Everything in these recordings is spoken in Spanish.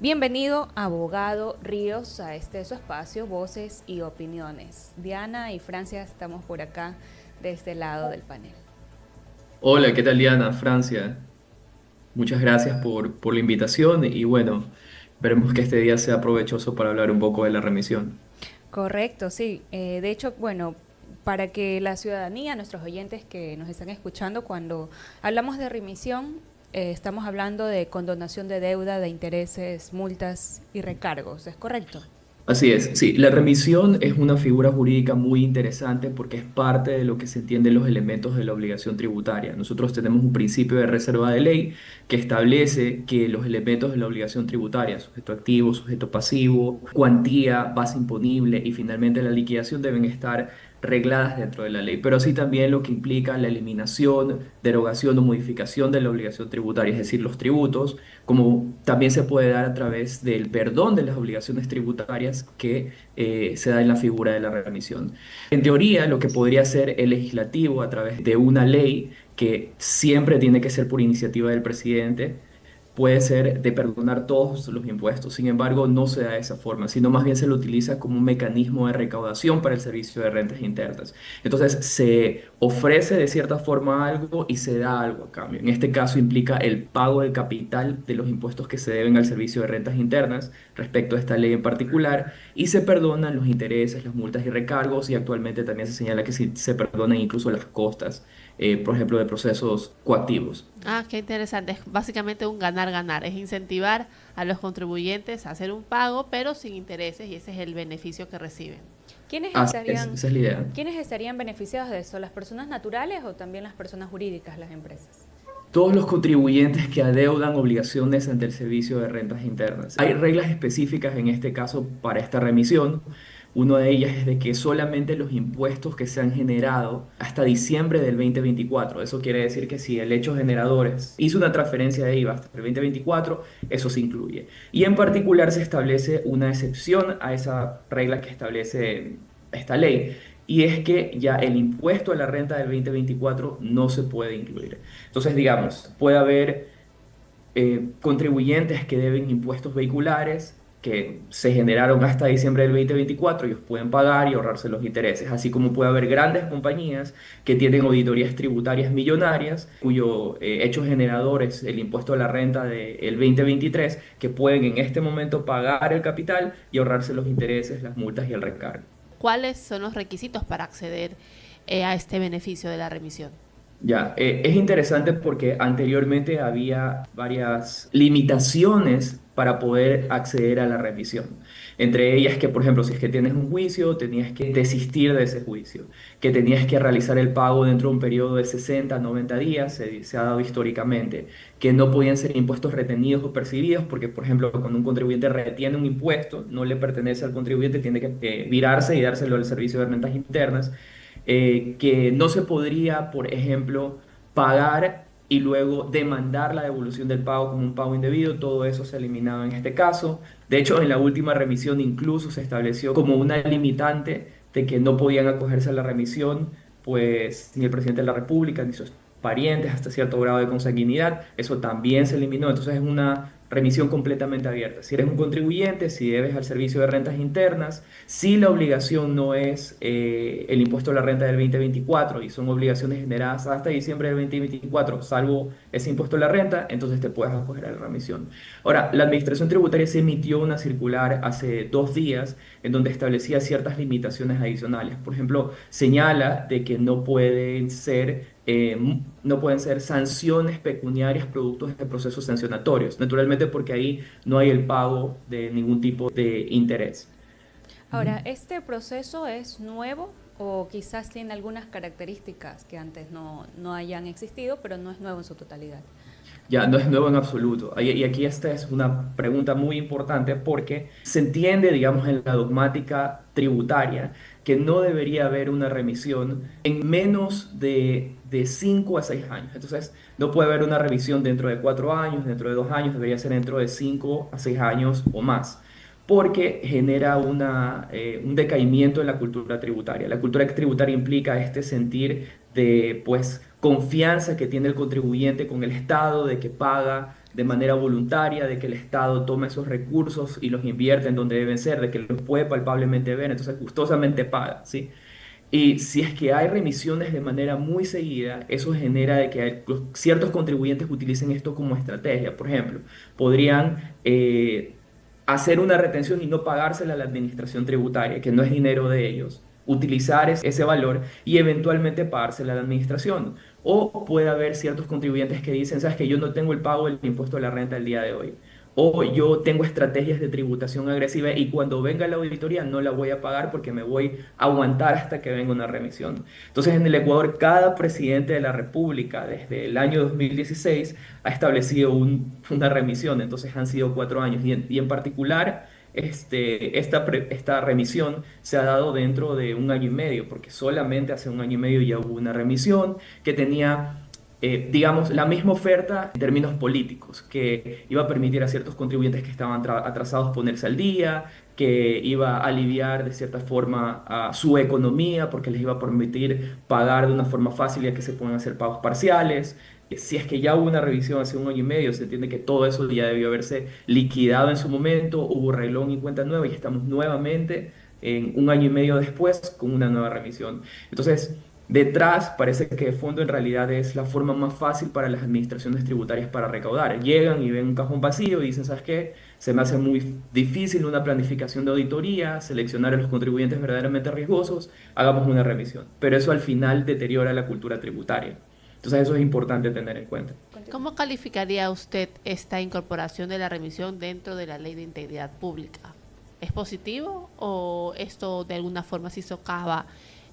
Bienvenido, abogado Ríos, a este su espacio, Voces y Opiniones. Diana y Francia estamos por acá de este lado del panel. Hola, ¿qué tal Diana? Francia, muchas gracias por la invitación y bueno, esperemos que este día sea provechoso para hablar un poco de la remisión. Correcto, sí. De hecho, bueno, para que la ciudadanía, nuestros oyentes que nos están escuchando, cuando hablamos de remisión, estamos hablando de condonación de deuda, de intereses, multas y recargos, ¿es correcto? Así es, sí, la remisión es una figura jurídica muy interesante porque es parte de lo que se entienden los elementos de la obligación tributaria. Nosotros tenemos un principio de reserva de ley que establece que los elementos de la obligación tributaria, sujeto activo, sujeto pasivo, cuantía, base imponible y finalmente la liquidación deben estar regladas dentro de la ley, pero así también lo que implica la eliminación, derogación o modificación de la obligación tributaria, es decir, los tributos, como también se puede dar a través del perdón de las obligaciones tributarias que se da en la figura de la remisión. En teoría, lo que podría hacer el legislativo a través de una ley que siempre tiene que ser por iniciativa del presidente, puede ser de perdonar todos los impuestos. Sin embargo, no se da de esa forma, sino más bien se lo utiliza como un mecanismo de recaudación para el servicio de rentas internas. Entonces, se ofrece de cierta forma algo y se da algo a cambio. En este caso, implica el pago del capital de los impuestos que se deben al servicio de rentas internas respecto a esta ley en particular y se perdonan los intereses, las multas y recargos y actualmente también se señala que se perdonan incluso las costas, por ejemplo, de procesos coactivos. Ah, qué interesante. Es básicamente un ganar-ganar. Es incentivar a los contribuyentes a hacer un pago, pero sin intereses, y ese es el beneficio que reciben. ¿Quiénes Así es, estarían, esa es la idea. quiénes estarían beneficiados de eso? ¿Las personas naturales o también las personas jurídicas, las empresas? Todos los contribuyentes que adeudan obligaciones ante el servicio de rentas internas. Hay reglas específicas en este caso para esta remisión. Una de ellas es de que solamente los impuestos que se han generado hasta diciembre del 2024, eso quiere decir que si el hecho generador hizo una transferencia de IVA hasta el 2024, eso se incluye. Y en particular se establece una excepción a esa regla que establece esta ley. Y es que ya el impuesto a la renta del 2024 no se puede incluir. Entonces, digamos, puede haber contribuyentes que deben impuestos vehiculares que se generaron hasta diciembre del 2024, ellos pueden pagar y ahorrarse los intereses, así como puede haber grandes compañías que tienen auditorías tributarias millonarias, cuyo hecho generador es el impuesto a la renta del 2023, que pueden en este momento pagar el capital y ahorrarse los intereses, las multas y el recargo. ¿Cuáles son los requisitos para acceder a este beneficio de la remisión? Ya, es interesante porque anteriormente había varias limitaciones para poder acceder a la remisión. Entre ellas que, por ejemplo, si es que tienes un juicio, tenías que desistir de ese juicio, que tenías que realizar el pago dentro de un periodo de 60 a 90 días, se ha dado históricamente, que no podían ser impuestos retenidos o percibidos, porque, por ejemplo, cuando un contribuyente retiene un impuesto, no le pertenece al contribuyente, tiene que virarse y dárselo al servicio de rentas internas que no se podría, por ejemplo, pagar y luego demandar la devolución del pago como un pago indebido, todo eso se ha eliminado en este caso. De hecho, en la última remisión incluso se estableció como una limitante de que no podían acogerse a la remisión, pues ni el presidente de la República ni sus parientes hasta cierto grado de consanguinidad, eso también se eliminó, entonces es una remisión completamente abierta. Si eres un contribuyente, si debes al servicio de rentas internas, si la obligación no es el impuesto a la renta del 2024 y son obligaciones generadas hasta diciembre del 2024, salvo ese impuesto a la renta, entonces te puedes acoger a la remisión. Ahora, la Administración Tributaria se emitió una circular hace 2 días en donde establecía ciertas limitaciones adicionales. Por ejemplo, señala de que no pueden ser sanciones pecuniarias productos de procesos sancionatorios. Naturalmente porque ahí no hay el pago de ningún tipo de interés. Ahora, ¿este proceso es nuevo o quizás tiene algunas características que antes no hayan existido, pero no es nuevo en su totalidad? Ya, no es nuevo en absoluto. Y aquí esta es una pregunta muy importante porque se entiende, digamos, en la dogmática tributaria que no debería haber una remisión en menos de 5 a 6 años. Entonces, no puede haber una revisión dentro de 4 años, dentro de 2 años, debería ser dentro de 5 a 6 años o más. Porque genera un decaimiento en la cultura tributaria. La cultura tributaria implica este sentir de, pues, confianza que tiene el contribuyente con el Estado, de que paga de manera voluntaria, de que el Estado toma esos recursos y los invierte en donde deben ser, de que los puede palpablemente ver, entonces gustosamente paga, ¿sí? Y si es que hay remisiones de manera muy seguida, eso genera de que ciertos contribuyentes utilicen esto como estrategia. Por ejemplo, podrían hacer una retención y no pagársela a la administración tributaria, que no es dinero de ellos, utilizar ese valor y eventualmente pagársela a la administración. O puede haber ciertos contribuyentes que dicen, sabes que yo no tengo el pago del impuesto a la renta el día de hoy. O yo tengo estrategias de tributación agresiva y cuando venga la auditoría no la voy a pagar porque me voy a aguantar hasta que venga una remisión. Entonces en el Ecuador cada presidente de la República desde el año 2016 ha establecido una remisión, entonces han sido 4 años y en particular esta remisión se ha dado dentro de 1 año y medio porque solamente hace 1 año y medio ya hubo una remisión que tenía digamos, la misma oferta en términos políticos, que iba a permitir a ciertos contribuyentes que estaban atrasados ponerse al día, que iba a aliviar de cierta forma a su economía, porque les iba a permitir pagar de una forma fácil ya que se pueden hacer pagos parciales. Si es que ya hubo una revisión hace 1 año y medio, se entiende que todo eso ya debió haberse liquidado en su momento, hubo reglón y cuenta nueva y estamos nuevamente en 1 año y medio después con una nueva revisión. Entonces, detrás parece que de fondo en realidad es la forma más fácil para las administraciones tributarias para recaudar. Llegan y ven un cajón vacío y dicen, ¿sabes qué? Se me hace muy difícil una planificación de auditoría, seleccionar a los contribuyentes verdaderamente riesgosos, hagamos una revisión. Pero eso al final deteriora la cultura tributaria. Entonces eso es importante tener en cuenta. ¿Cómo calificaría usted esta incorporación de la remisión dentro de la Ley de Integridad Pública? ¿Es positivo o esto de alguna forma sí socava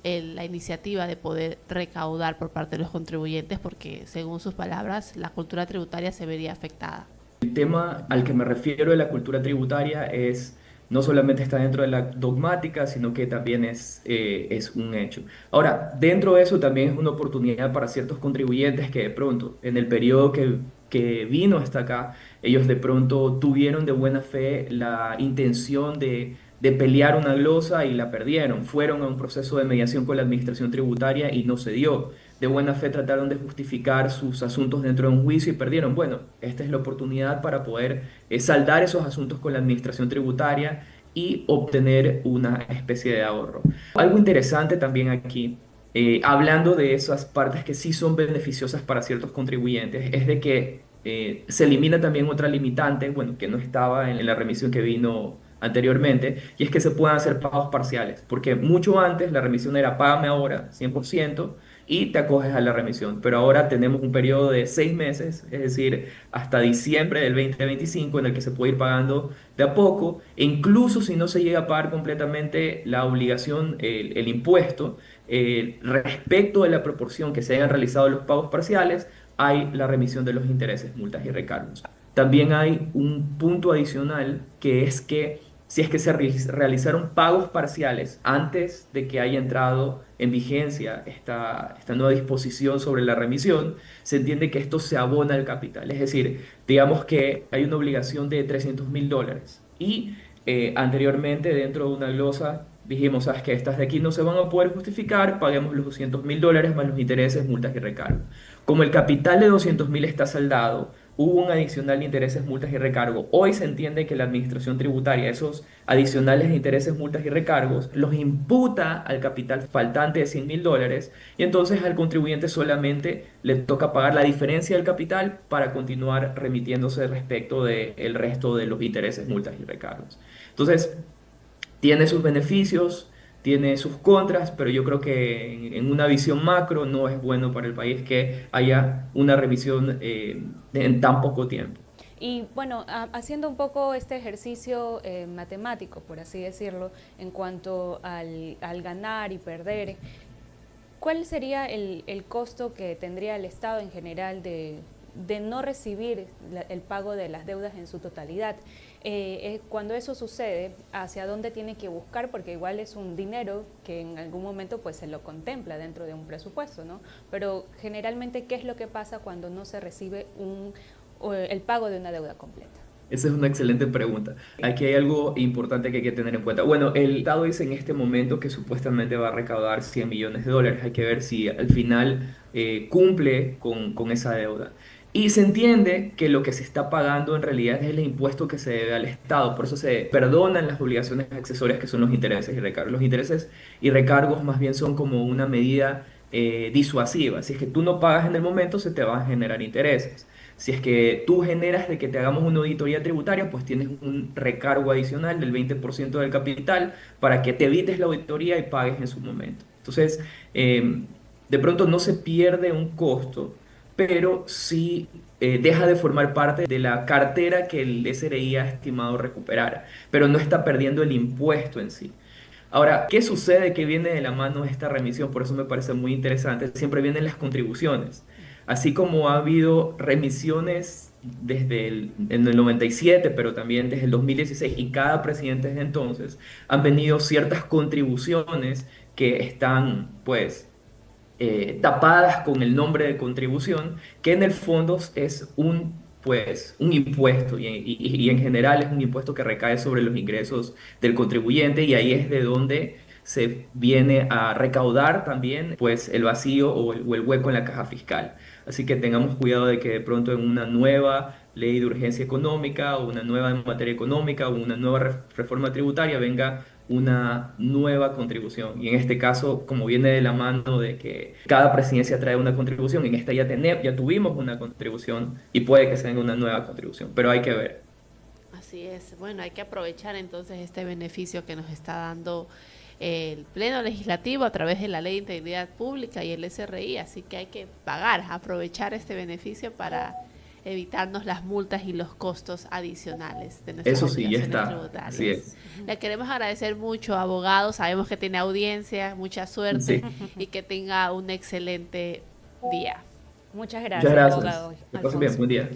la iniciativa de poder recaudar por parte de los contribuyentes porque, según sus palabras, la cultura tributaria se vería afectada? El tema al que me refiero de la cultura tributaria es no solamente está dentro de la dogmática, sino que también es un hecho. Ahora, dentro de eso también es una oportunidad para ciertos contribuyentes que de pronto, en el periodo que vino hasta acá, ellos de pronto tuvieron de buena fe la intención de pelear una glosa y la perdieron. Fueron a un proceso de mediación con la administración tributaria y no se dio. De buena fe trataron de justificar sus asuntos dentro de un juicio y perdieron. Bueno, esta es la oportunidad para poder saldar esos asuntos con la administración tributaria y obtener una especie de ahorro. Algo interesante también aquí, hablando de esas partes que sí son beneficiosas para ciertos contribuyentes, es de que se elimina también otra limitante, bueno, que no estaba en la remisión que vino anteriormente, y es que se puedan hacer pagos parciales, porque mucho antes la remisión era págame ahora 100% y te acoges a la remisión, pero ahora tenemos un periodo de 6 meses, es decir, hasta diciembre del 2025 en el que se puede ir pagando de a poco, e incluso si no se llega a pagar completamente la obligación, el impuesto, respecto de la proporción que se hayan realizado los pagos parciales, hay la remisión de los intereses, multas y recargos. También hay un punto adicional que es que si es que se realizaron pagos parciales antes de que haya entrado en vigencia esta nueva disposición sobre la remisión, se entiende que esto se abona al capital. Es decir, digamos que hay una obligación de $300.000 y anteriormente dentro de una glosa dijimos, sabes que estas de aquí no se van a poder justificar, paguemos los $200.000 más los intereses, multas y recargos. Como el capital de 200.000 está saldado, hubo un adicional de intereses, multas y recargos. Hoy se entiende que la administración tributaria, esos adicionales de intereses, multas y recargos, los imputa al capital faltante de $100.000 y entonces al contribuyente solamente le toca pagar la diferencia del capital para continuar remitiéndose respecto del resto de los intereses, multas y recargos. Entonces, tiene sus beneficios, tiene sus contras, pero yo creo que en una visión macro no es bueno para el país que haya una revisión en tan poco tiempo. Y bueno, haciendo un poco este ejercicio matemático, por así decirlo, en cuanto al ganar y perder, ¿cuál sería el costo que tendría el Estado en general de no recibir el pago de las deudas en su totalidad? Cuando eso sucede, ¿hacia dónde tiene que buscar? Porque igual es un dinero que en algún momento pues se lo contempla dentro de un presupuesto, ¿no? Pero generalmente, ¿qué es lo que pasa cuando no se recibe el pago de una deuda completa? Esa es una excelente pregunta. Aquí hay algo importante que hay que tener en cuenta. Bueno, el Estado dice en este momento que supuestamente va a recaudar $100 millones. Hay que ver si al final cumple con esa deuda. Y se entiende que lo que se está pagando en realidad es el impuesto que se debe al Estado. Por eso se perdonan las obligaciones accesorias que son los intereses y recargos. Los intereses y recargos más bien son como una medida disuasiva. Si es que tú no pagas en el momento, se te van a generar intereses. Si es que tú generas de que te hagamos una auditoría tributaria, pues tienes un recargo adicional del 20% del capital para que te evites la auditoría y pagues en su momento. Entonces, de pronto no se pierde un costo, pero sí deja de formar parte de la cartera que el SRI ha estimado recuperar, pero no está perdiendo el impuesto en sí. Ahora, ¿qué sucede que viene de la mano de esta remisión? Por eso me parece muy interesante. Siempre vienen las contribuciones. Así como ha habido remisiones en el 97, pero también desde el 2016, y cada presidente desde entonces, han venido ciertas contribuciones que están, pues, tapadas con el nombre de contribución, que en el fondo es un impuesto y en general es un impuesto que recae sobre los ingresos del contribuyente y ahí es de donde se viene a recaudar también pues el vacío o el hueco en la caja fiscal. Así que tengamos cuidado de que de pronto en una nueva ley de urgencia económica o una nueva en materia económica o una nueva reforma tributaria venga una nueva contribución. Y en este caso, como viene de la mano de que cada presidencia trae una contribución, en esta ya tuvimos una contribución y puede que se venga una nueva contribución, pero hay que ver. Así es. Bueno, hay que aprovechar entonces este beneficio que nos está dando el Pleno Legislativo a través de la Ley de Integridad Pública y el SRI, así que hay que pagar, aprovechar este beneficio para evitarnos las multas y los costos adicionales de nuestras Eso sí, ya obligaciones está. tributarias. Así es. Le queremos agradecer mucho, abogado. Sabemos que tiene audiencia, mucha suerte Sí. y que tenga un excelente día. Muchas Muchas gracias, gracias. abogado Que pasen bien. Alfonso. Buen día.